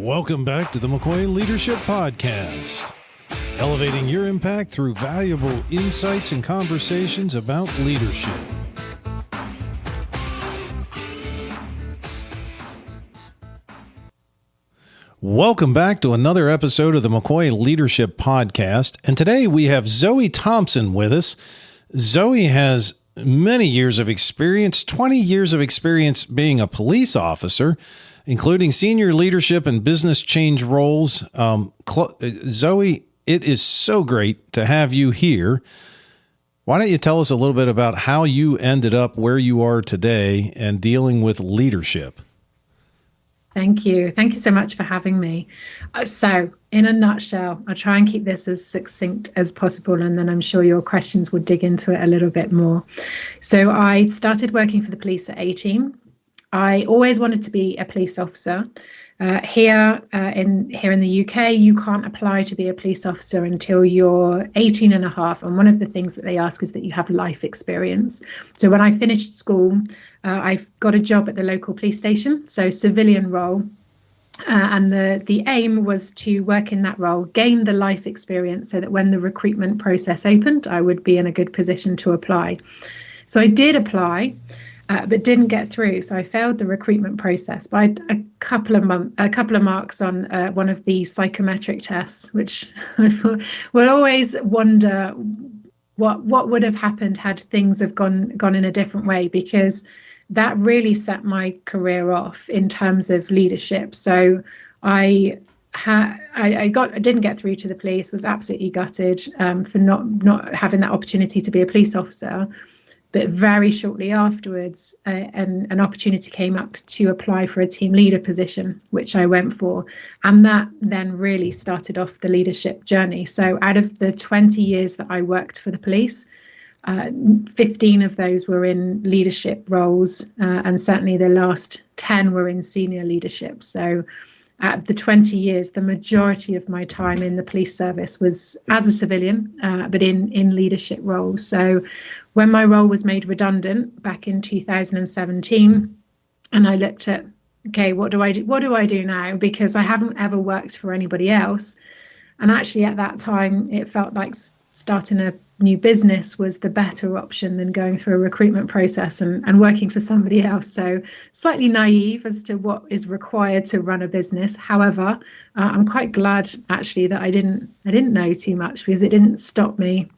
Welcome back to the McCoy Leadership Podcast, elevating your impact through valuable insights and conversations about leadership. Welcome back to another episode of the McCoy Leadership Podcast, and today we have Zoe Thompson with us. Zoe has many years of experience, 20 years of experience being a police officer, including senior leadership and business change roles. Zoe, it is so great to have you here. Why don't you tell us a little bit about how you ended up where you are today and dealing with leadership? Thank you. Thank you so much for having me. So in a nutshell, I'll try and keep this as succinct as possible, and then I'm sure your questions will dig into it a little bit more. So I started working for the police at 18. I always wanted to be a police officer. Here in the UK, you can't apply to be a police officer until you're 18 and a half. And one of the things that they ask is that you have life experience. So when I finished school, I got a job at the local police station, so civilian role. And the aim was to work in that role, gain the life experience so that when the recruitment process opened, I would be in a good position to apply. So I did apply. But didn't get through. So I failed the recruitment process by a couple of marks on one of the psychometric tests, which I will always wonder what would have happened had things have gone in a different way, because that really set my career off in terms of leadership. So I didn't get through to the police, was absolutely gutted for not having that opportunity to be a police officer. But very shortly afterwards, an opportunity came up to apply for a team leader position, which I went for. And that then really started off the leadership journey. So out of the 20 years that I worked for the police, 15 of those were in leadership roles, and certainly the last 10 were in senior leadership. So out of the 20 years, the majority of my time in the police service was as a civilian, but in leadership roles. So when my role was made redundant back in 2017, and I looked at, okay, what do I do now? Because I haven't ever worked for anybody else. And actually at that time, it felt like starting a new business was the better option than going through a recruitment process and working for somebody else. So slightly naive as to what is required to run a business. However, I'm quite glad actually that I didn't know too much, because it didn't stop me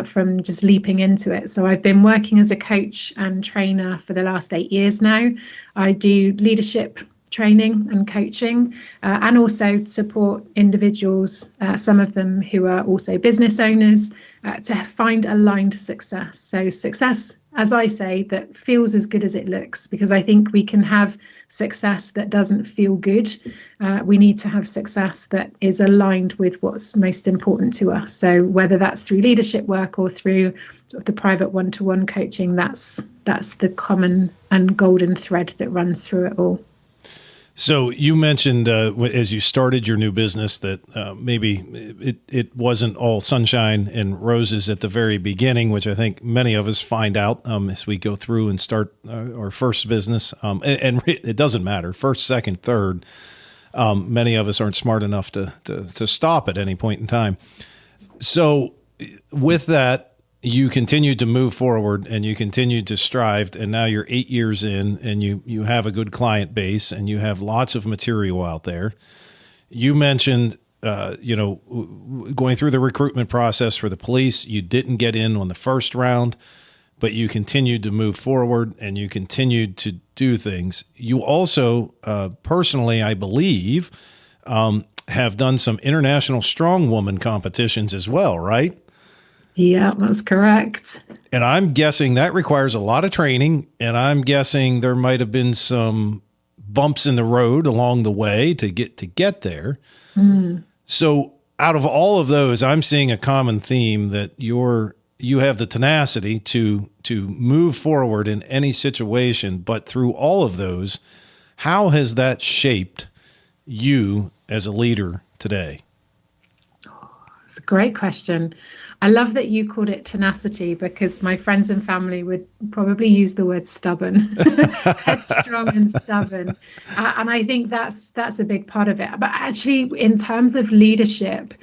from just leaping into it. So I've been working as a coach and trainer for the last 8 years now. I do leadership training and coaching, and also support individuals, some of them who are also business owners, to find aligned success. So success, as I say, that feels as good as it looks, because I think we can have success that doesn't feel good. We need to have success that is aligned with what's most important to us. So whether that's through leadership work or through sort of the private one-to-one coaching, that's the common and golden thread that runs through it all. So you mentioned as you started your new business that maybe it wasn't all sunshine and roses at the very beginning, which I think many of us find out as we go through and start our first business. And it doesn't matter, first, second, third. Many of us aren't smart enough to stop at any point in time. So with that, you continued to move forward and you continued to strive, and now you're 8 years in and you have a good client base and you have lots of material out there. You mentioned, going through the recruitment process for the police. You didn't get in on the first round, but you continued to move forward and you continued to do things. You also, personally, I believe, have done some international strong woman competitions as well, right? Yeah, that's correct. And I'm guessing that requires a lot of training, and I'm guessing there might have been some bumps in the road along the way to get there. Mm. So out of all of those, I'm seeing a common theme that you have the tenacity to move forward in any situation. But through all of those, how has that shaped you as a leader today? It's a great question. I love that you called it tenacity, because my friends and family would probably use the word stubborn, headstrong and stubborn. And I think that's a big part of it. But actually, in terms of leadership,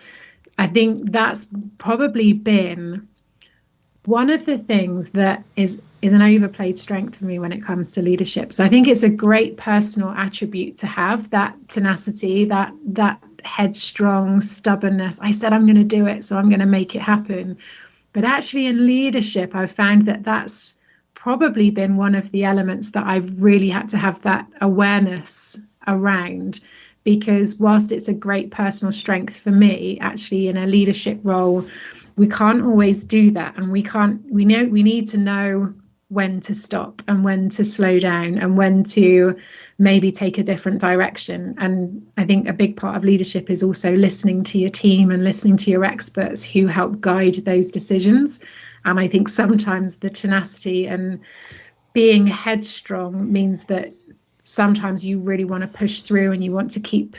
I think that's probably been one of the things that is an overplayed strength for me when it comes to leadership. So I think it's a great personal attribute to have, that tenacity, that headstrong stubbornness. I said I'm going to do it, so I'm going to make it happen. But actually in leadership, I've found that that's probably been one of the elements that I've really had to have that awareness around, because whilst it's a great personal strength for me, actually in a leadership role, we can't always do that. And we need to know when to stop and when to slow down and when to maybe take a different direction. And I think a big part of leadership is also listening to your team and listening to your experts who help guide those decisions. And I think sometimes the tenacity and being headstrong means that sometimes you really want to push through and you want to keep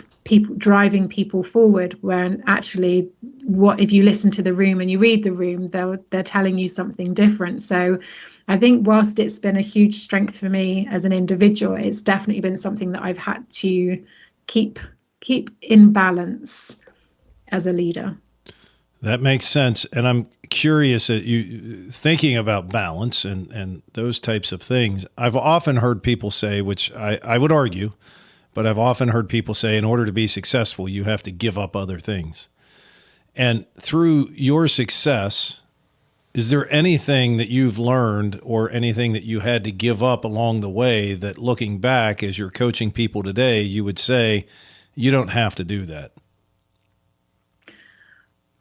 driving people forward, when actually what if you listen to the room and you read the room, they're telling you something different. So I think whilst it's been a huge strength for me as an individual, it's definitely been something that I've had to keep in balance as a leader. That makes sense. And I'm curious at you thinking about balance and those types of things. I've often heard people say, which I would argue, but I've often heard people say, in order to be successful, you have to give up other things. And through your success, is there anything that you've learned or anything that you had to give up along the way that, looking back as you're coaching people today, you would say, you don't have to do that?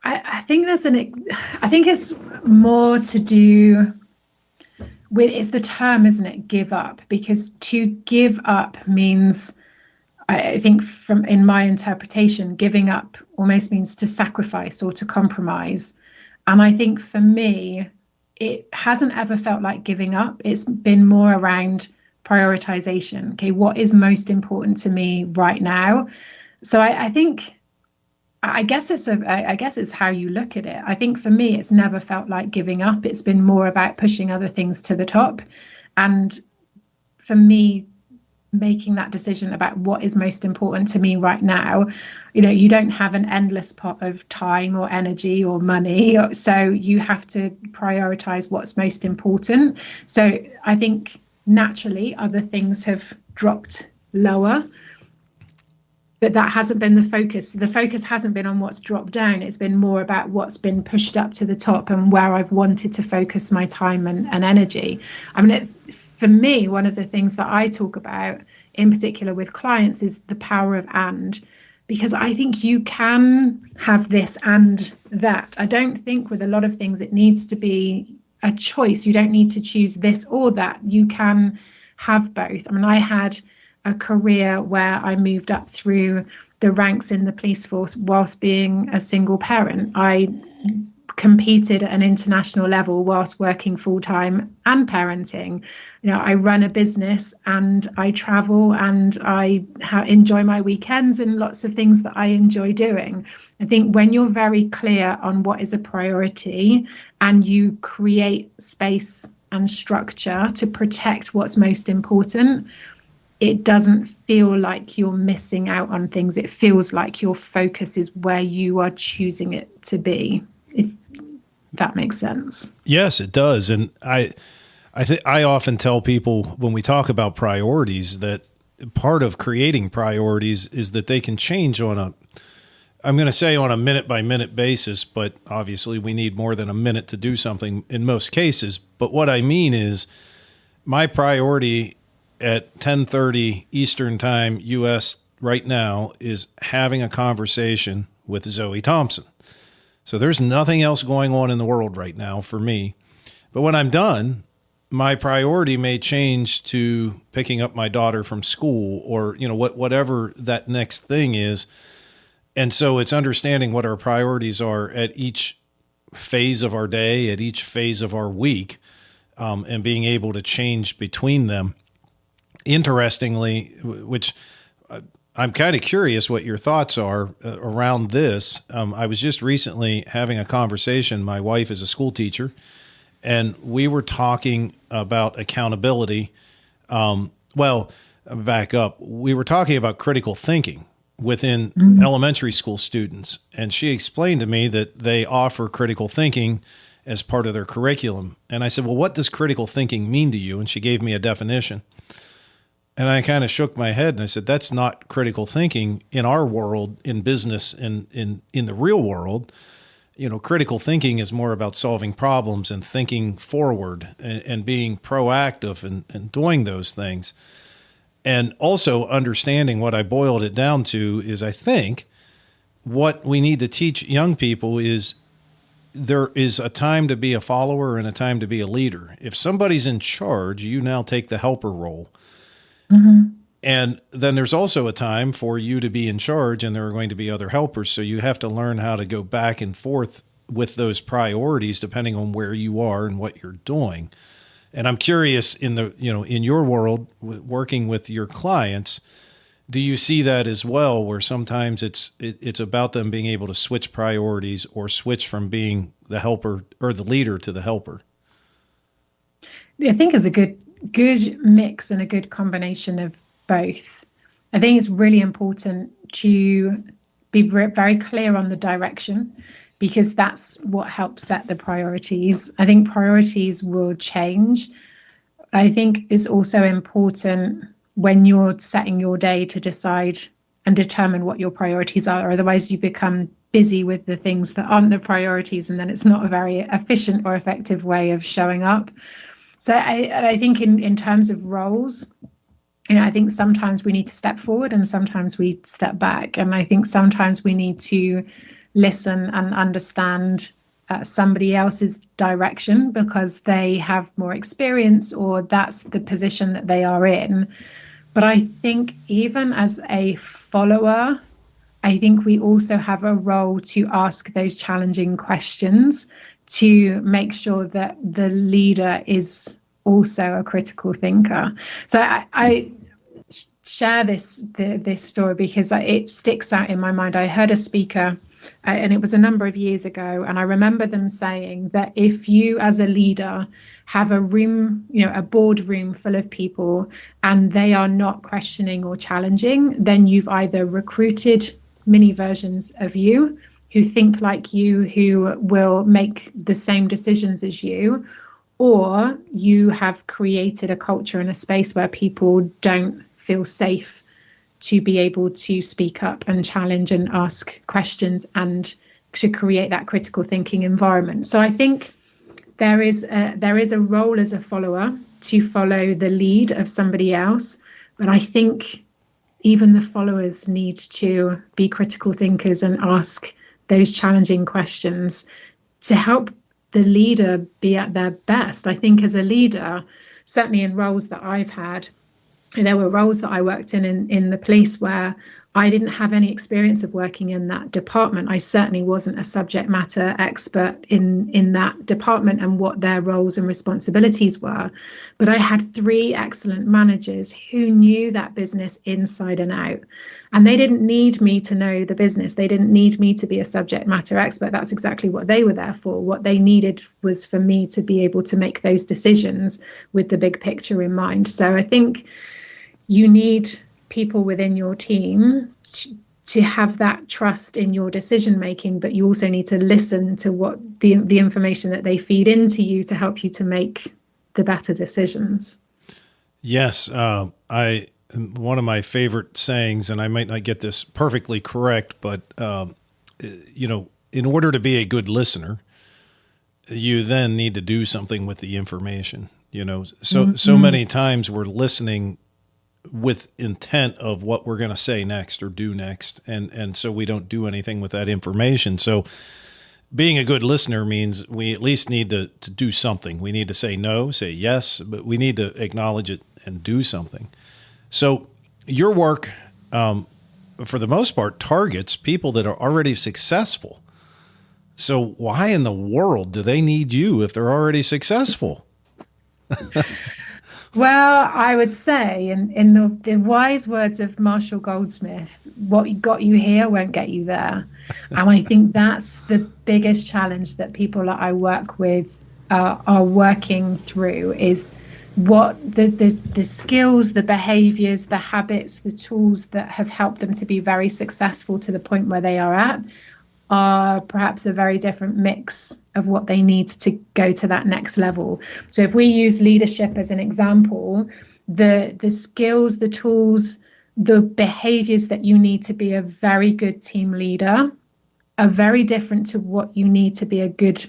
I think it's more to do with, it's the term, isn't it? Give up. Because to give up means, I think in my interpretation, giving up almost means to sacrifice or to compromise. And I think for me, it hasn't ever felt like giving up. It's been more around prioritization. Okay, what is most important to me right now? So I guess it's how you look at it. I think for me, it's never felt like giving up. It's been more about pushing other things to the top. And for me, making that decision about what is most important to me right now, you don't have an endless pot of time or energy or money. So you have to prioritize what's most important. So I think naturally other things have dropped lower. But that hasn't been the focus. The focus hasn't been on what's dropped down. It's been more about what's been pushed up to the top and where I've wanted to focus my time and energy. I mean, for me, one of the things that I talk about in particular with clients is the power of and, because I think you can have this and that. I don't think with a lot of things it needs to be a choice. You don't need to choose this or that. You can have both. I mean, I had a career where I moved up through the ranks in the police force whilst being a single parent. I competed at an international level whilst working full-time and parenting. I run a business and I travel and I enjoy my weekends and lots of things that I enjoy doing. I think when you're very clear on what is a priority and you create space and structure to protect what's most important, it doesn't feel like you're missing out on things. It feels like your focus is where you are choosing it to be, if that makes sense. Yes, it does. And I often tell people when we talk about priorities that part of creating priorities is that they can change on a minute by minute basis, but obviously we need more than a minute to do something in most cases. But what I mean is my priority at 10:30 Eastern Time, U.S. right now, is having a conversation with Zoe Thompson. So there's nothing else going on in the world right now for me. But when I'm done, my priority may change to picking up my daughter from school or, whatever that next thing is. And so it's understanding what our priorities are at each phase of our day, at each phase of our week, and being able to change between them. Interestingly, which I'm kind of curious what your thoughts are around this. I was just recently having a conversation. My wife is a school teacher, and we were talking about accountability. Back up. We were talking about critical thinking within elementary school students. And she explained to me that they offer critical thinking as part of their curriculum. And I said, well, what does critical thinking mean to you? And she gave me a definition. And I kind of shook my head and I said, that's not critical thinking in our world, in business, in the real world. Critical thinking is more about solving problems and thinking forward and being proactive and doing those things. And also understanding what I boiled it down to is, I think what we need to teach young people is there is a time to be a follower and a time to be a leader. If somebody's in charge, you now take the helper role. Mm-hmm. And then there's also a time for you to be in charge, and there are going to be other helpers. So you have to learn how to go back and forth with those priorities depending on where you are and what you're doing. And I'm curious, in your world, working with your clients, do you see that as well, where sometimes it's about them being able to switch priorities or switch from being the helper or the leader to the helper? I think it's a good mix and a good combination of both. I think it's really important to be very clear on the direction, because that's what helps set the priorities. I think priorities will change. I think it's also important when you're setting your day to decide and determine what your priorities are. Otherwise, you become busy with the things that aren't the priorities, and then it's not a very efficient or effective way of showing up. So I think in terms of roles, I think sometimes we need to step forward and sometimes we step back. And I think sometimes we need to listen and understand somebody else's direction because they have more experience or that's the position that they are in. But I think even as a follower, I think we also have a role to ask those challenging questions to make sure that the leader is also a critical thinker. So I share this story because it sticks out in my mind. I heard a speaker, and it was a number of years ago, and I remember them saying that if you as a leader have a room, a boardroom full of people, and they are not questioning or challenging, then you've either recruited mini versions of you who think like you, who will make the same decisions as you, or you have created a culture and a space where people don't feel safe to be able to speak up and challenge and ask questions and to create that critical thinking environment. So I think there is a role as a follower to follow the lead of somebody else, but I think even the followers need to be critical thinkers and ask those challenging questions to help the leader be at their best. I think as a leader, certainly in roles that I've had, there were roles that I worked in the police where I didn't have any experience of working in that department. I certainly wasn't a subject matter expert in that department and what their roles and responsibilities were. But I had 3 excellent managers who knew that business inside and out. And they didn't need me to know the business. They didn't need me to be a subject matter expert. That's exactly what they were there for. What they needed was for me to be able to make those decisions with the big picture in mind. So I think you need people within your team to have that trust in your decision making, but you also need to listen to what the information that they feed into you to help you to make the better decisions. Yes, one of my favorite sayings, and I might not get this perfectly correct, but in order to be a good listener, you then need to do something with the information. So many times we're listening with intent of what we're going to say next or do next. And so we don't do anything with that information. So being a good listener means we at least need to do something. We need to say no, say yes, but we need to acknowledge it and do something. So your work, for the most part, targets people that are already successful. So why in the world do they need you if they're already successful? Well, I would say, in the wise words of Marshall Goldsmith, what got you here won't get you there. And I think that's the biggest challenge that people that I work with are working through, is what the skills, the behaviors, the habits, the tools that have helped them to be very successful to the point where they are perhaps a very different mix of what they need to go to that next level. So if we use leadership as an example, the skills, the tools, the behaviors that you need to be a very good team leader are very different to what you need to be a good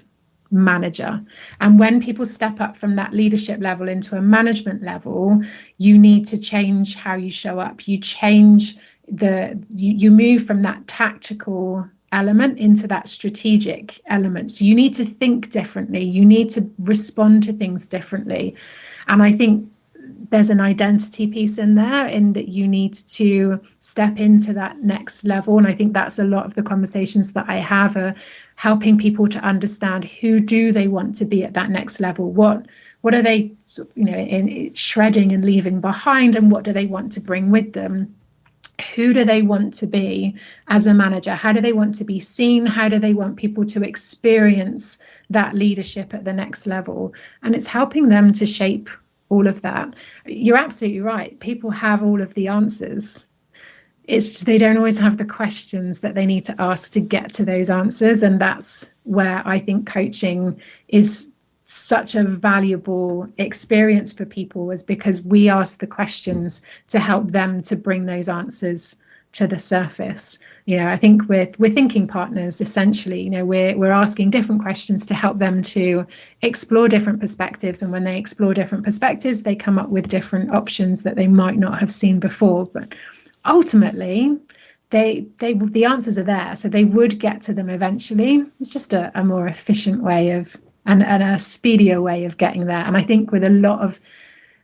manager. And when people step up from that leadership level into a management level, you need to change how you show up. You change you move from that tactical element into that strategic element. So you need to think differently. You need to respond to things differently. And I think there's an identity piece in there, in that you need to step into that next level. And I think that's a lot of the conversations that I have, are helping people to understand who do they want to be at that next level. What are they, in shredding and leaving behind, and what do they want to bring with them? Who do they want to be as a manager? How do they want to be seen? How do they want people to experience that leadership at the next level? And it's helping them to shape all of that. You're absolutely right. People have all of the answers. It's they don't always have the questions that they need to ask to get to those answers. And that's where I think coaching is such a valuable experience for people, is because we ask the questions to help them to bring those answers to the surface. I think we're thinking partners, essentially. We're asking different questions to help them to explore different perspectives, and when they explore different perspectives, they come up with different options that they might not have seen before. But ultimately, the answers are there, so they would get to them eventually. It's just a more efficient way of and a speedier way of getting there. And I think with a lot of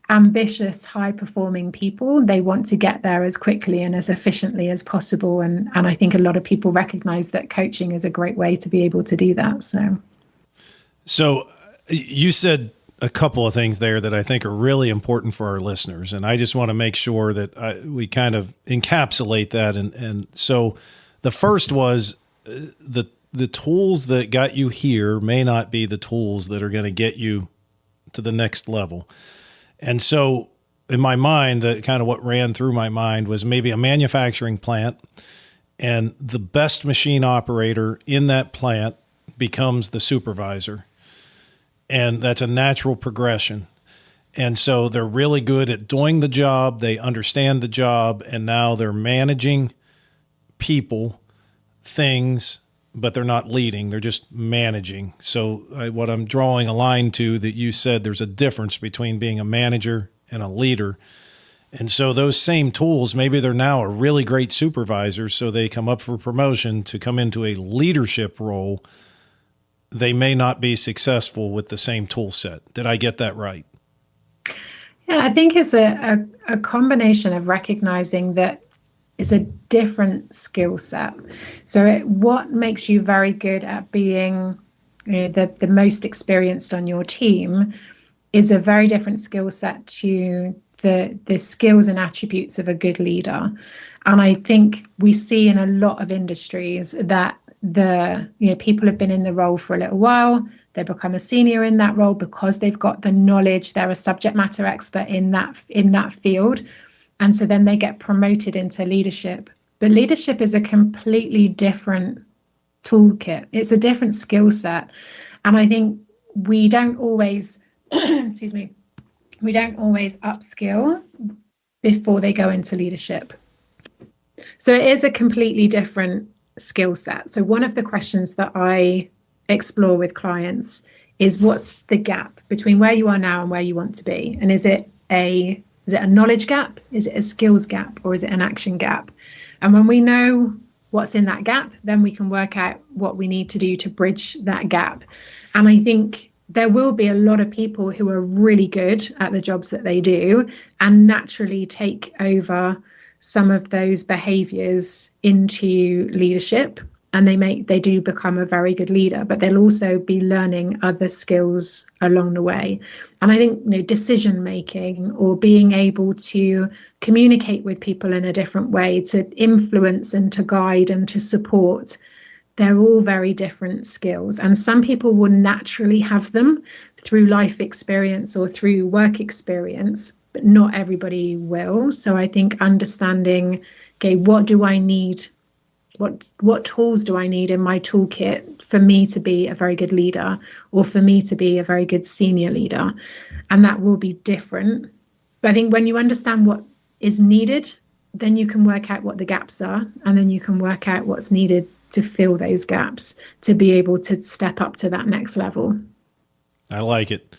ambitious, high-performing people, they want to get there as quickly and as efficiently as possible. And I think a lot of people recognize that coaching is a great way to be able to do that. So you said a couple of things there that I think are really important for our listeners, and I just want to make sure that we kind of encapsulate that. And so the first was the tools that got you here may not be the tools that are going to get you to the next level. And so in my mind, that kind of what ran through my mind was maybe a manufacturing plant, and the best machine operator in that plant becomes the supervisor. And that's a natural progression. And so they're really good at doing the job. They understand the job, and now they're managing people, things, but they're not leading, they're just managing. So what I'm drawing a line to, that you said there's a difference between being a manager and a leader. And so those same tools, maybe they're now a really great supervisor, so they come up for promotion to come into a leadership role. They may not be successful with the same tool set. Did I get that right? Yeah, I think it's a combination of recognizing that is a different skill set. So what makes you very good at being the most experienced on your team is a very different skill set to the skills and attributes of a good leader. And I think we see in a lot of industries that people have been in the role for a little while, they become a senior in that role because they've got the knowledge, they're a subject matter expert in that field. And so then they get promoted into leadership. But leadership is a completely different toolkit. It's a different skill set. And I think we don't always, we don't always upskill before they go into leadership. So it is a completely different skill set. So one of the questions that I explore with clients is, what's the gap between where you are now and where you want to be? And is it a knowledge gap? Is it a skills gap? Or is it an action gap? And when we know what's in that gap, then we can work out what we need to do to bridge that gap. And I think there will be a lot of people who are really good at the jobs that they do and naturally take over some of those behaviors into leadership. and they do become a very good leader, but they'll also be learning other skills along the way. And I think, decision making, or being able to communicate with people in a different way, to influence and to guide and to support, they're all very different skills. And some people will naturally have them through life experience or through work experience, but not everybody will. So I think understanding, okay, what do I need? What tools do I need in my toolkit for me to be a very good leader, or for me to be a very good senior leader? And that will be different. But I think when you understand what is needed, then you can work out what the gaps are, and then you can work out what's needed to fill those gaps to be able to step up to that next level. I like it.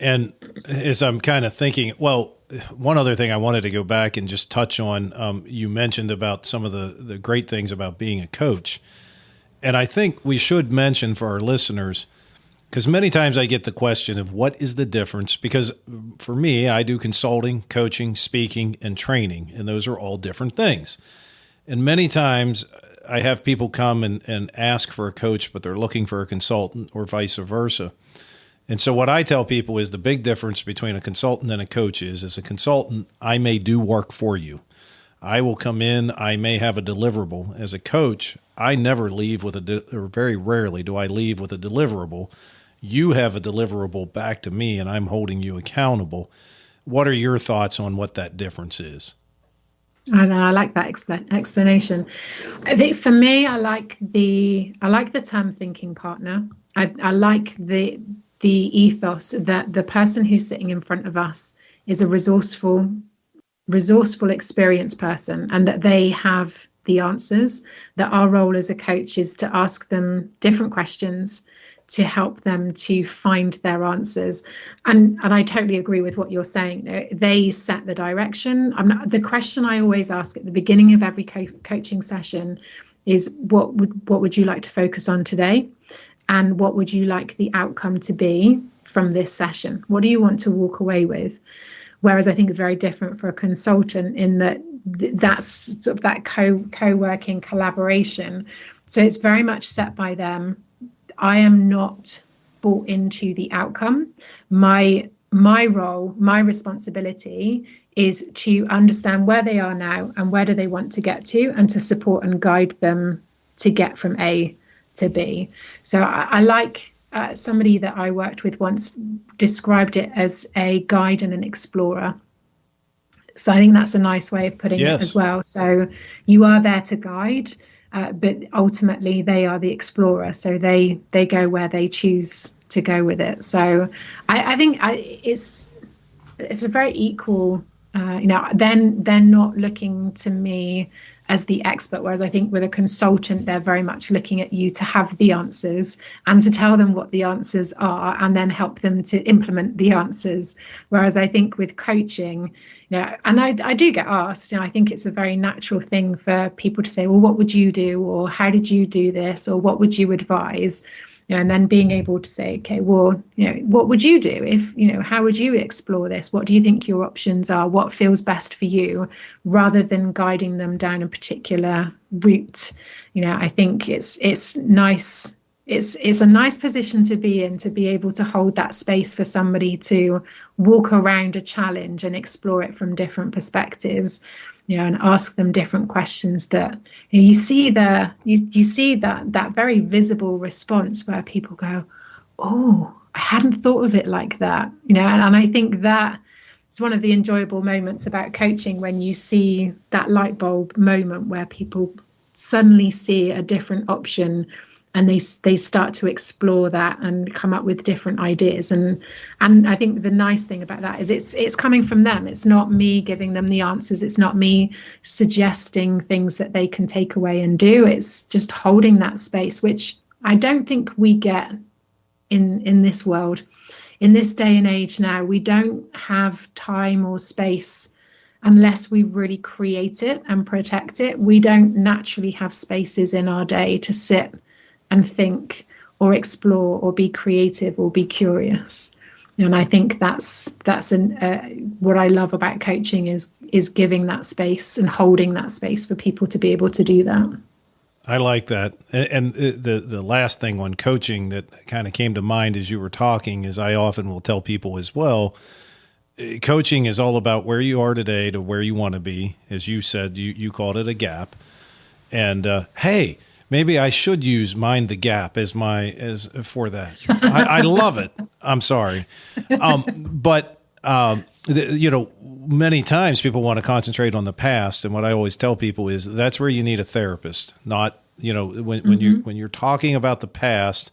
And as I'm kind of thinking, well, one other thing I wanted to go back and just touch on, you mentioned about some of the great things about being a coach. And I think we should mention for our listeners, because many times I get the question of what is the difference? Because for me, I do consulting, coaching, speaking, and training, and those are all different things. And many times I have people come and ask for a coach, but they're looking for a consultant, or vice versa. And so what I tell people is the big difference between a consultant and a coach is, as a consultant, I may do work for you. I will come in, I may have a deliverable. As a coach, I never leave with or very rarely do I leave with a deliverable. You have a deliverable back to me, and I'm holding you accountable. What are your thoughts on what that difference is? I know, I like that explanation. I think for me, I like the term thinking partner. I like the ethos that the person who's sitting in front of us is a resourceful, experienced person, and that they have the answers, that our role as a coach is to ask them different questions to help them to find their answers. And I totally agree with what you're saying. They set the direction. The question I always ask at the beginning of every coaching session is, what would you like to focus on today? And what would you like the outcome to be from this session? What do you want to walk away with? Whereas I think it's very different for a consultant in that that's sort of that co-working collaboration. So it's very much set by them. I am not bought into the outcome. My role, my responsibility is to understand where they are now and where do they want to get to, and to support and guide them to get from A to B. So I like somebody that I worked with once described it as a guide and an explorer. So I think that's a nice way of putting it as well. So you are there to guide, but ultimately they are the explorer. So they go where they choose to go with it. So I think it's a very equal, then they're not looking to me as the expert, whereas I think with a consultant, they're very much looking at you to have the answers and to tell them what the answers are, and then help them to implement the answers. Whereas I think with coaching, and I do get asked, I think it's a very natural thing for people to say, well, what would you do? Or how did you do this? Or what would you advise? And then being able to say, okay, well, what would you do if, how would you explore this? What do you think your options are? What feels best for you? Rather than guiding them down a particular route. I think it's nice. It's a nice position to be in, to be able to hold that space for somebody to walk around a challenge and explore it from different perspectives, and ask them different questions that you see that very visible response where people go, oh, I hadn't thought of it like that, and I think that it's one of the enjoyable moments about coaching, when you see that light bulb moment where people suddenly see a different option, and they start to explore that and come up with different ideas. And I think the nice thing about that is it's coming from them. It's not me giving them the answers. It's not me suggesting things that they can take away and do. It's just holding that space, which I don't think we get in this world. In this day and age now, we don't have time or space unless we really create it and protect it. We don't naturally have spaces in our day to sit and think or explore or be creative or be curious. And I think that's what I love about coaching is giving that space and holding that space for people to be able to do that. I like that. And the last thing on coaching that kind of came to mind as you were talking is I often will tell people as well, coaching is all about where you are today to where you want to be. As you said, you called it a gap. And hey, maybe I should use Mind the Gap as for that. I love it. I'm sorry. But many times people want to concentrate on the past. And what I always tell people is that's where you need a therapist, not, when you're talking about the past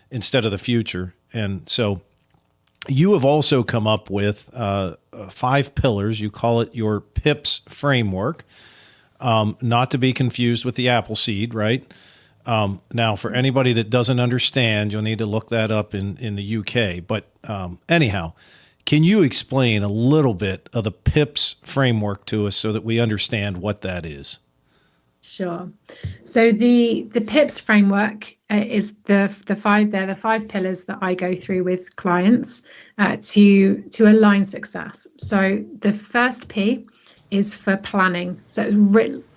instead of the future. And so you have also come up with 5 pillars. You call it your PIPS framework, not to be confused with the apple seed, right? Now, for anybody that doesn't understand, you'll need to look that up in the UK. But anyhow, can you explain a little bit of the PIPS framework to us so that we understand what that is? Sure. So the PIPS framework is the 5 pillars that I go through with clients to align success. So the first P is for planning. So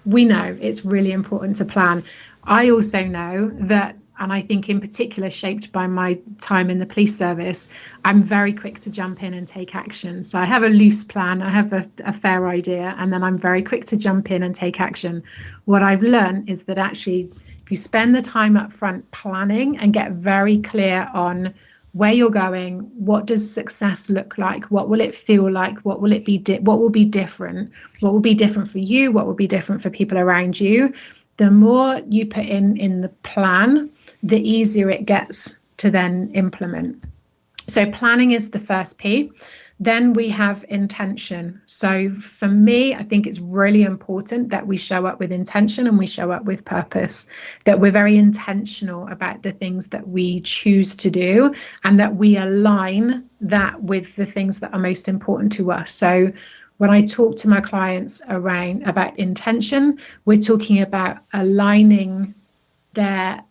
we know it's really important to plan. I also know that, and I think in particular shaped by my time in the police service, I'm very quick to jump in and take action. So I have a loose plan, I have a fair idea, and then I'm very quick to jump in and take action. What I've learned is that actually, if you spend the time up front planning and get very clear on where you're going, what does success look like? What will it feel like? What will it be? What will be different? What will be different for you? What will be different for people around you? The more you put in the plan, the easier it gets to then implement. So planning is the first P. Then we have intention. So for me, I think it's really important that we show up with intention and we show up with purpose, that we're very intentional about the things that we choose to do and that we align that with the things that are most important to us. So when I talk to my clients about intention, we're talking about aligning their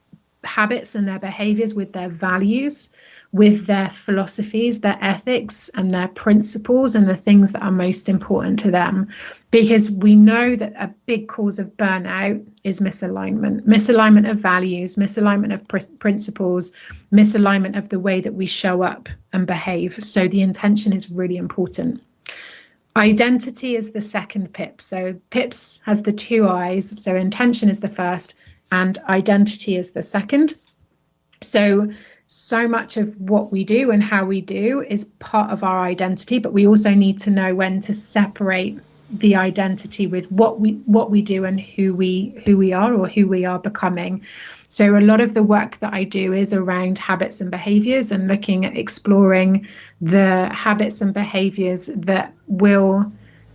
habits and their behaviors with their values, with their philosophies, their ethics and their principles and the things that are most important to them. Because we know that a big cause of burnout is misalignment of values, misalignment of principles, misalignment of the way that we show up and behave. So the intention is really important. Identity is the second PIP. So PIPS has the 2 I's. So intention is the first and identity is the second. So much of what we do and how we do is part of our identity, but we also need to know when to separate the identity with what we do and who we are or who we are becoming. So a lot of the work that I do is around habits and behaviors and looking at exploring the habits and behaviors that will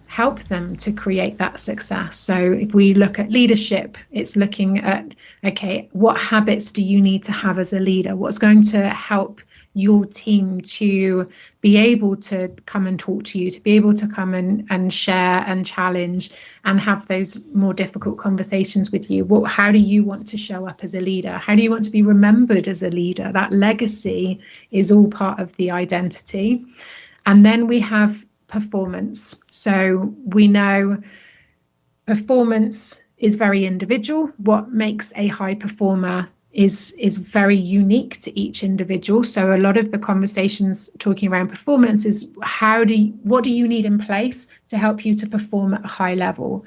help them to create that success. So if we look at leadership, it's looking at, okay, what habits do you need to have as a leader? What's going to help your team to be able to come and talk to you, to be able to come and share and challenge and have those more difficult conversations with you? How do you want to show up as a leader? How do you want to be remembered as a leader? That legacy is all part of the identity. And then we have performance. So we know performance is very individual. What makes a high performer is very unique to each individual. So a lot of the conversations talking around performance is what do you need in place to help you to perform at a high level?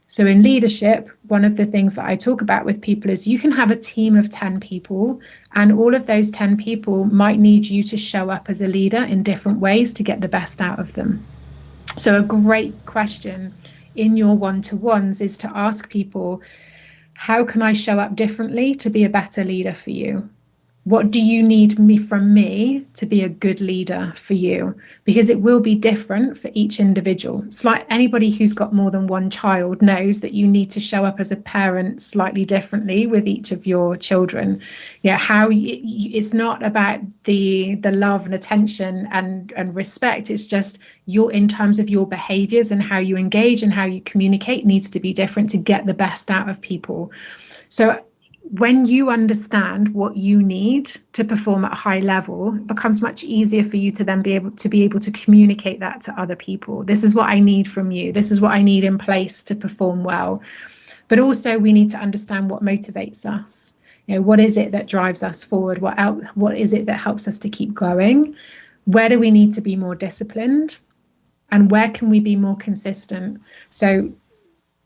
So in leadership, one of the things that I talk about with people is you can have a team of 10 people and all of those 10 people might need you to show up as a leader in different ways to get the best out of them. So a great question in your one-to-ones is to ask people, how can I show up differently to be a better leader for you? What do you need from me to be a good leader for you? Because it will be different for each individual. It's like anybody who's got more than one child knows that you need to show up as a parent slightly differently with each of your children. It's not about the love and attention and respect. It's just in terms of your behaviors and how you engage and how you communicate needs to be different to get the best out of people. So when you understand what you need to perform at a high level, it becomes much easier for you to then be able to communicate that to other people. This is what I need from you. This is what I need in place to perform well. But also we need to understand what motivates us. What is it that drives us forward? What is it that helps us to keep going? Where do we need to be more disciplined? And where can we be more consistent? So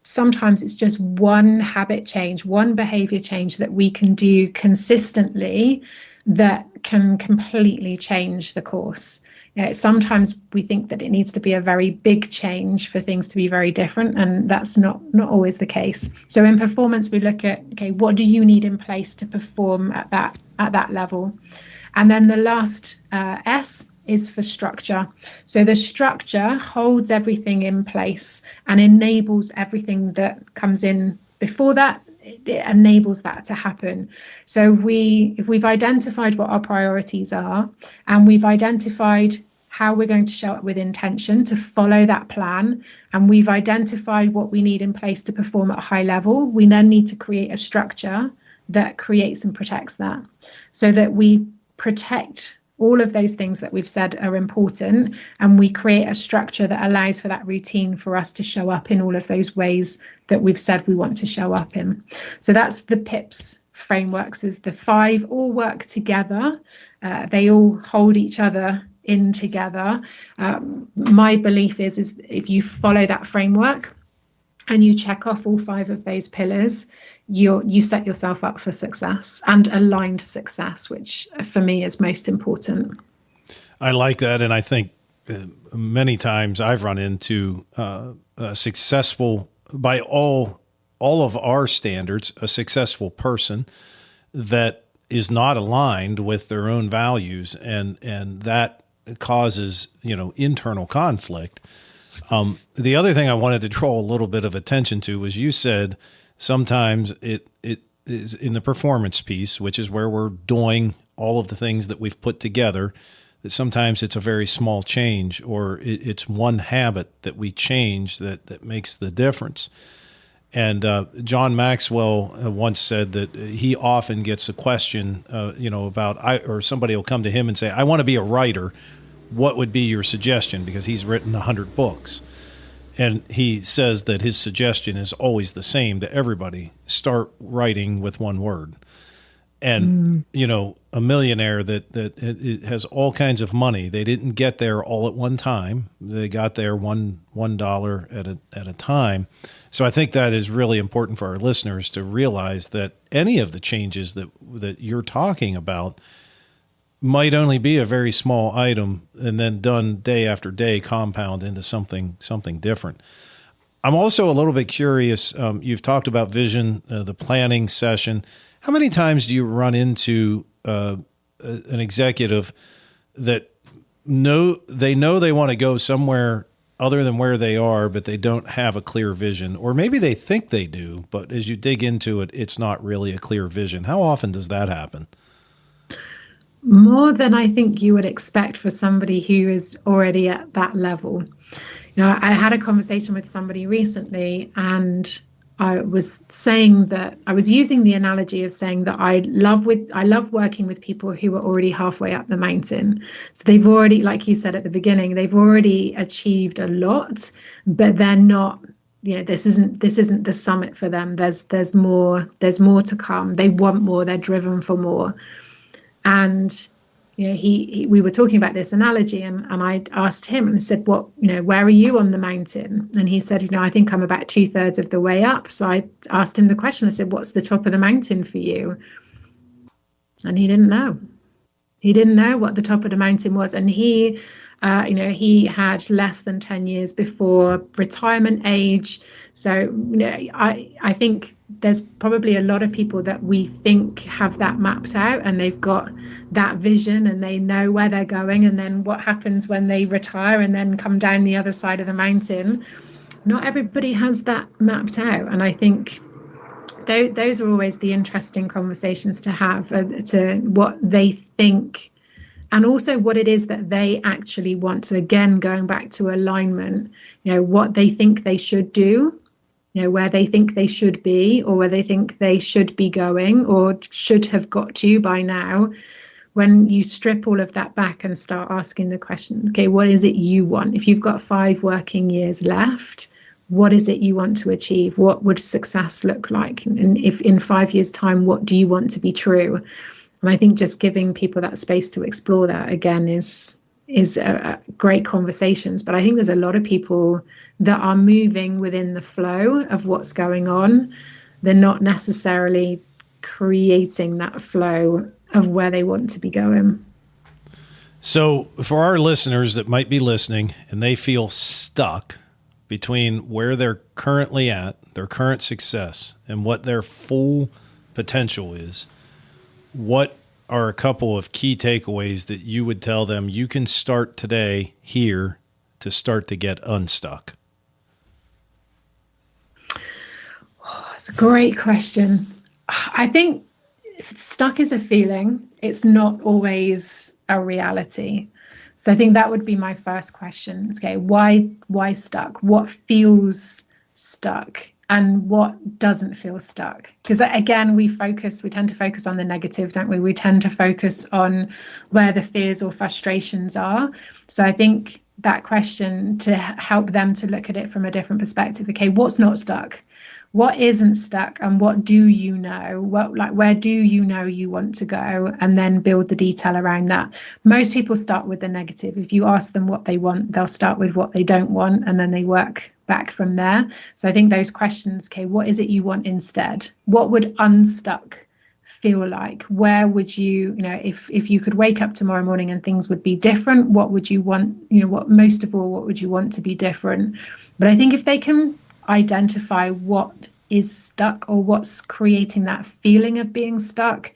sometimes it's just one habit change, one behavior change that we can do consistently that can completely change the course. Sometimes we think that it needs to be a very big change for things to be very different, and that's not always the case. So in performance, we look at, okay, what do you need in place to perform at that level? And then the last S is for structure. So the structure holds everything in place and enables everything that comes in before that. It enables that to happen. So if we've identified what our priorities are, and we've identified how we're going to show up with intention to follow that plan, and we've identified what we need in place to perform at a high level, we then need to create a structure that creates and protects that, so that we protect all of those things that we've said are important, and we create a structure that allows for that routine for us to show up in all of those ways that we've said we want to show up in. So that's the PIPS frameworks, is the 5 all work together. They all hold each other in together. My belief is if you follow that framework and you check off all 5 of those pillars, you set yourself up for success, and aligned success, which for me is most important. I like that. And I think many times I've run into a successful, by all of our standards, a successful person that is not aligned with their own values, and that causes, internal conflict. The other thing I wanted to draw a little bit of attention to was, you said sometimes it is in the performance piece, which is where we're doing all of the things that we've put together, that sometimes it's a very small change, or it's one habit that we change that makes the difference. And John Maxwell once said that he often gets a question, about, or somebody will come to him and say, I want to be a writer. What would be your suggestion? Because he's written 100 books. And he says that his suggestion is always the same to everybody: start writing with one word. And, a millionaire that has all kinds of money, they didn't get there all at one time. They got there $1 at a time. So I think that is really important for our listeners to realize that any of the changes that you're talking about might only be a very small item, and then done day after day compound into something different. I'm also a little bit curious. You've talked about vision, the planning session. How many times do you run into an executive that they know they want to go somewhere other than where they are, but they don't have a clear vision, or maybe they think they do, but as you dig into it, it's not really a clear vision? How often does that happen? More than I think you would expect for somebody who is already at that level. I had a conversation with somebody recently, and I was saying that I was using the analogy of saying that I love working with people who are already halfway up the mountain. So they've already, like you said at the beginning, they've already achieved a lot, but they're not, this isn't the summit for them. There's more to come. They want more. They're driven for more. And we were talking about this analogy, and I asked him and said, where are you on the mountain? And he said, I think I'm about 2/3 of the way up. So I asked him the question. I said, what's the top of the mountain for you? And he didn't know. He didn't know what the top of the mountain was. And he had less than 10 years before retirement age. So, I think there's probably a lot of people that we think have that mapped out, and they've got that vision and they know where they're going. And then what happens when they retire and then come down the other side of the mountain? Not everybody has that mapped out. And I think those are always the interesting conversations to have, to what they think, and also what it is that they actually want. So again, going back to alignment, what they think they should do, where they think they should be, or where they think they should be going or should have got to by now, when you strip all of that back and start asking the question, okay, what is it you want? If you've got 5 working years left, what is it you want to achieve? What would success look like? And if in 5 years' time, what do you want to be true? And I think just giving people that space to explore that again is great conversations. But I think there's a lot of people that are moving within the flow of what's going on. They're not necessarily creating that flow of where they want to be going. So for our listeners that might be listening and they feel stuck between where they're currently at, their current success, and what their full potential is, what are a couple of key takeaways that you would tell them you can start today here to start to get unstuck? Oh, it's a great question. I think stuck is a feeling. It's not always a reality. So I think that would be my first question. Okay, why stuck? What feels stuck and what doesn't feel stuck? Because again, we tend to focus on the negative, don't we? We tend to focus on where the fears or frustrations are. So I think that question to help them to look at it from a different perspective. Okay, what's not stuck? What isn't stuck, and what do you know? Where do you know you want to go? And then build the detail around that. Most people start with the negative. If you ask them what they want, they'll start with what they don't want, and then they work back from there. So I think those questions, okay, what is it you want instead? What would unstuck feel like? Where would you, if you could wake up tomorrow morning and things would be different, what would you want, what most of all, what would you want to be different? But I think if they can identify what is stuck or what's creating that feeling of being stuck,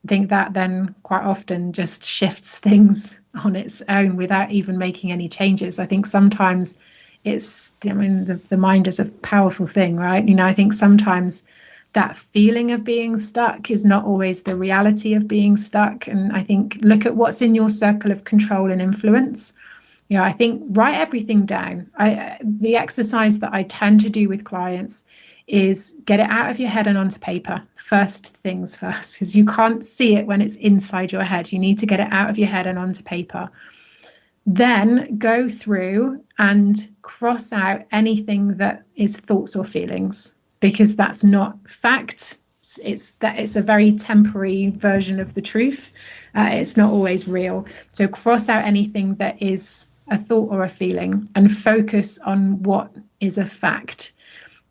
I think that then quite often just shifts things on its own without even making any changes. I think sometimes the mind is a powerful thing, right? I think sometimes that feeling of being stuck is not always the reality of being stuck. And I think look at what's in your circle of control and influence. I think write everything down. The exercise that I tend to do with clients is get it out of your head and onto paper. First things first, because you can't see it when it's inside your head. You need to get it out of your head and onto paper. Then go through and cross out anything that is thoughts or feelings, because that's not fact. It's a very temporary version of the truth. It's not always real. So cross out anything that is a thought or a feeling and focus on what is a fact.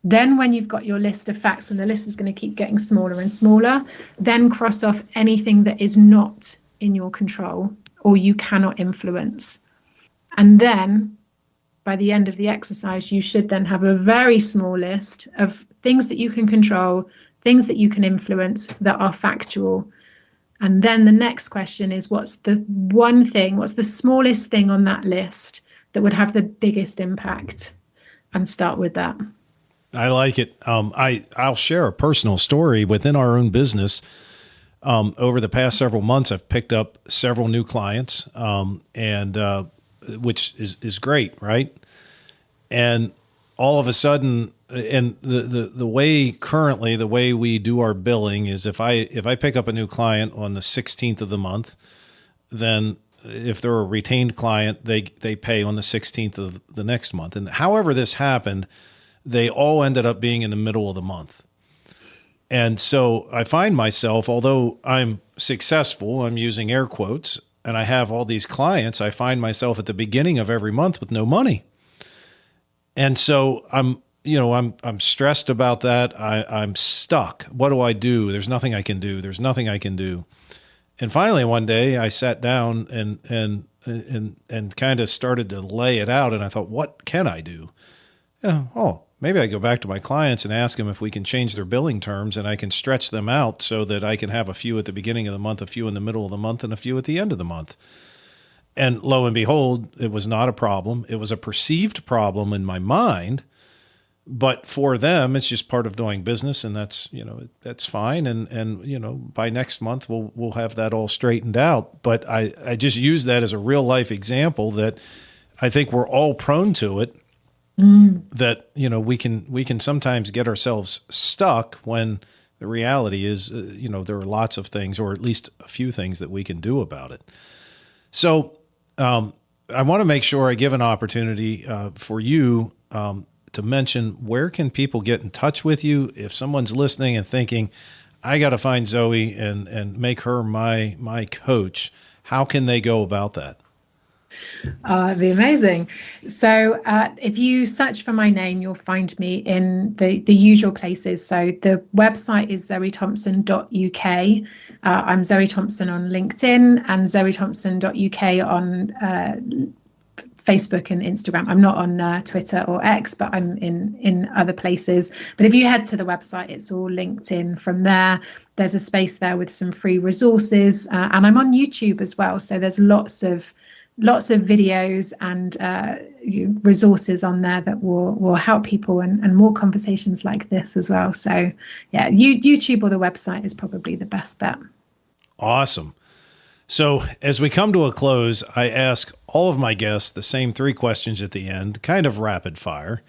Then when you've got your list of facts, and the list is going to keep getting smaller and smaller, then cross off anything that is not in your control or you cannot influence. And then by the end of the exercise, you should then have a very small list of things that you can control, things that you can influence that are factual. And then the next question is, what's the smallest thing on that list that would have the biggest impact? And start with that. I like it. I'll share a personal story within our own business. Over the past several months, I've picked up several new clients, and which is great, right? And all of a sudden, and the way we do our billing is if I pick up a new client on the 16th of the month, then if they're a retained client, they pay on the 16th of the next month. And however this happened, they all ended up being in the middle of the month. And so I find myself, although I'm successful, I'm using air quotes, and I have all these clients, I find myself at the beginning of every month with no money. And so I'm stressed about that. I'm stuck. What do I do? There's nothing I can do. And finally, one day I sat down and kind of started to lay it out. And I thought, what can I do? Maybe I go back to my clients and ask them if we can change their billing terms, and I can stretch them out so that I can have a few at the beginning of the month, a few in the middle of the month, and a few at the end of the month. And lo and behold, it was not a problem. It was a perceived problem in my mind, but for them, it's just part of doing business, and that's fine. And by next month, we'll have that all straightened out. But I just use that as a real life example that I think we're all prone to it. that, we can sometimes get ourselves stuck when the reality is, there are lots of things, or at least a few things that we can do about it. So I want to make sure I give an opportunity for you to mention, where can people get in touch with you if someone's listening and thinking, I got to find Zoe and make her my coach. How can they go about that? It'd be amazing. So if you search for my name, you'll find me in the usual places. So the website is zoethompson.uk. I'm Zoe Thompson on LinkedIn and zoethompson.uk on Facebook and Instagram. I'm not on Twitter or X, but I'm in other places. But if you head to the website, it's all linked in from there. There's a space there with some free resources, and I'm on YouTube as well. So there's lots of videos and resources on there that will help people, and more conversations like this as well. So yeah, YouTube or the website is probably the best bet. Awesome. So as we come to a close, I ask all of my guests the same 3 questions at the end, kind of rapid fire.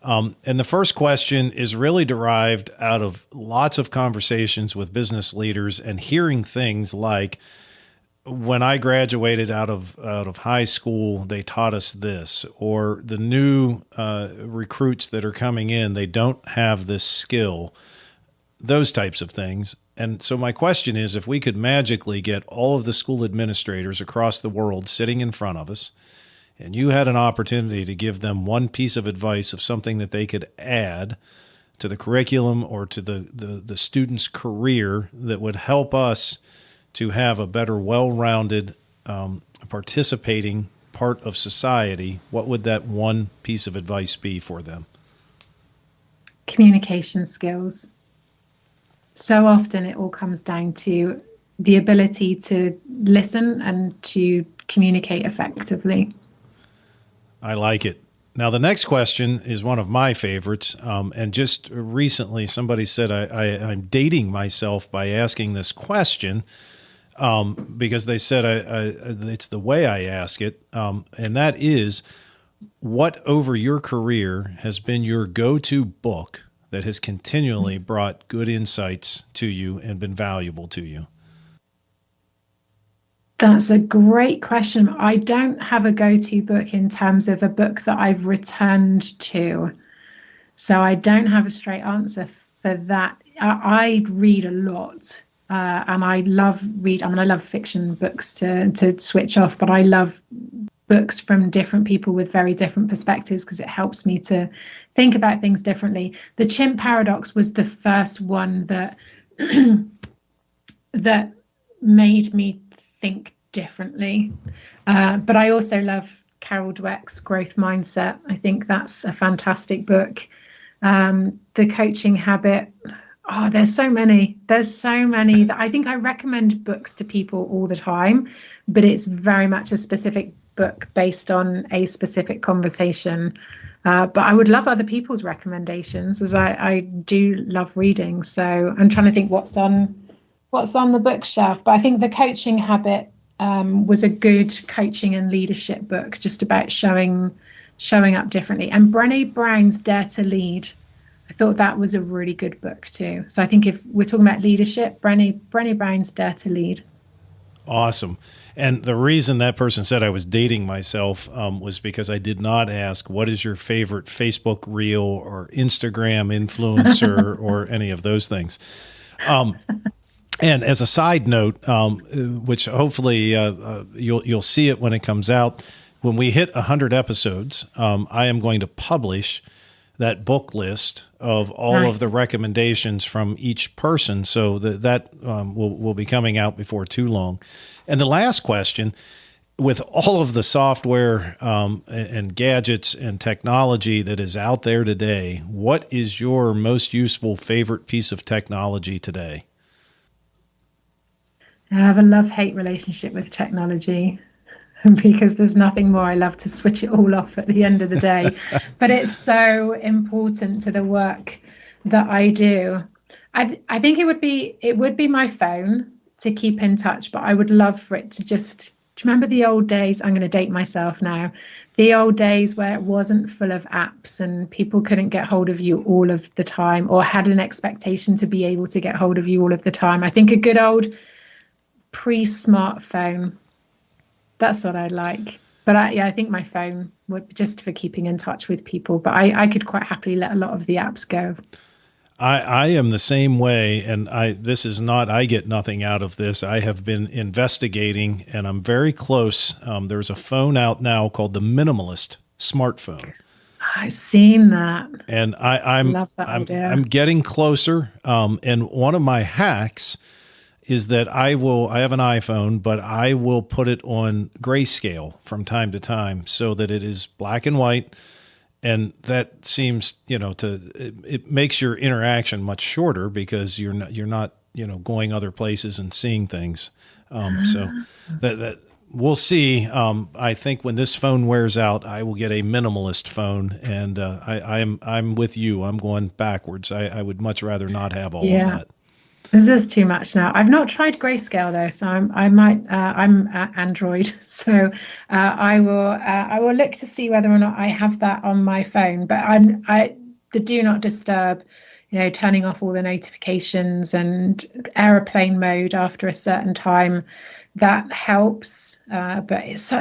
And the first question is really derived out of lots of conversations with business leaders and hearing things like, when I graduated out of high school, they taught us this, or the new recruits that are coming in, they don't have this skill, those types of things. And so my question is, if we could magically get all of the school administrators across the world sitting in front of us, and you had an opportunity to give them one piece of advice of something that they could add to the curriculum or to the student's career that would help us to have a better, well-rounded, participating part of society, what would that one piece of advice be for them? Communication skills. So often it all comes down to the ability to listen and to communicate effectively. I like it. Now, the next question is one of my favorites. And just recently, somebody said I'm dating myself by asking this question, because they said it's the way I ask it. And that is, what over your career has been your go-to book that has continually brought good insights to you and been valuable to you? That's a great question. I don't have a go-to book in terms of a book that I've returned to. So I don't have a straight answer for that. I read a lot, and I love I love fiction books to switch off, but I love books from different people with very different perspectives because it helps me to think about things differently. The Chimp Paradox was the first one that that made me think differently. But I also love Carol Dweck's Growth Mindset. I think that's a fantastic book. The Coaching Habit. Oh, there's so many that I think I recommend books to people all the time, but it's very much a specific book based on a specific conversation. But I would love other people's recommendations, as I do love reading. So I'm trying to think what's on the bookshelf. But I think The Coaching Habit was a good coaching and leadership book, just about showing up differently. And Brené Brown's Dare to Lead, I thought that was a really good book too. So I think if we're talking about leadership, Brené Brown's Dare to Lead. Awesome. And the reason that person said I was dating myself was because I did not ask, what is your favorite Facebook reel or Instagram influencer or any of those things. And as a side note, which hopefully you'll see it when it comes out, when we hit 100 episodes, I am going to publish that book list of all of the recommendations from each person. So that will be coming out before too long. And the last question, with all of the software and gadgets and technology that is out there today, what is your most useful favorite piece of technology today? I have a love-hate relationship with technology, because there's nothing more I love to switch it all off at the end of the day. But it's so important to the work that I do. I think it would be my phone to keep in touch, but I would love for it to just you remember the old days? I'm going to date myself now. The old days where it wasn't full of apps and people couldn't get hold of you all of the time, or had an expectation to be able to get hold of you all of the time. I think a good old pre-smartphone, that's what I like. But I think my phone would just for keeping in touch with people. But I could quite happily let a lot of the apps go. I am the same way, and I get nothing out of this. I have been investigating, and I'm very close. There's a phone out now called the Minimalist smartphone. I've seen that. And I'm love that idea. I'm getting closer. And one of my hacks is that I have an iPhone, but I will put it on grayscale from time to time so that it is black and white. And that seems, it makes your interaction much shorter because you're not, going other places and seeing things. So that we'll see. I think when this phone wears out, I will get a minimalist phone, and I'm with you. I'm going backwards. I would much rather not have all of that. This is too much now. I've not tried grayscale though, so I'm Android, so I will look to see whether or not I have that on my phone. But the do not disturb, turning off all the notifications and airplane mode after a certain time, that helps. But it's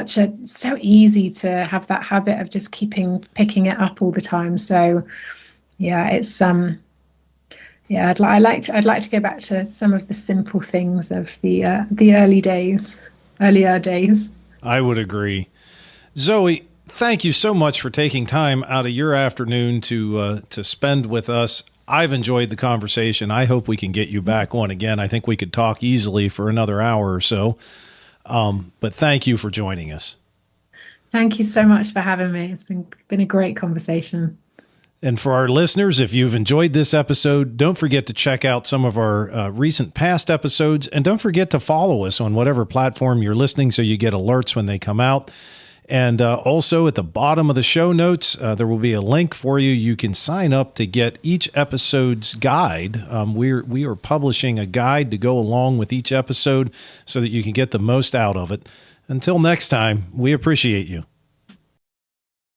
so easy to have that habit of just picking it up all the time. So yeah, it's Yeah, I'd like to go back to some of the simple things of the earlier days. I would agree. Zoe, thank you so much for taking time out of your afternoon to spend with us. I've enjoyed the conversation. I hope we can get you back on again. I think we could talk easily for another hour or so. But thank you for joining us. Thank you so much for having me. It's been a great conversation. And for our listeners, if you've enjoyed this episode, don't forget to check out some of our recent past episodes. And don't forget to follow us on whatever platform you're listening so you get alerts when they come out. And also at the bottom of the show notes, there will be a link for you. You can sign up to get each episode's guide. We are publishing a guide to go along with each episode so that you can get the most out of it. Until next time, we appreciate you.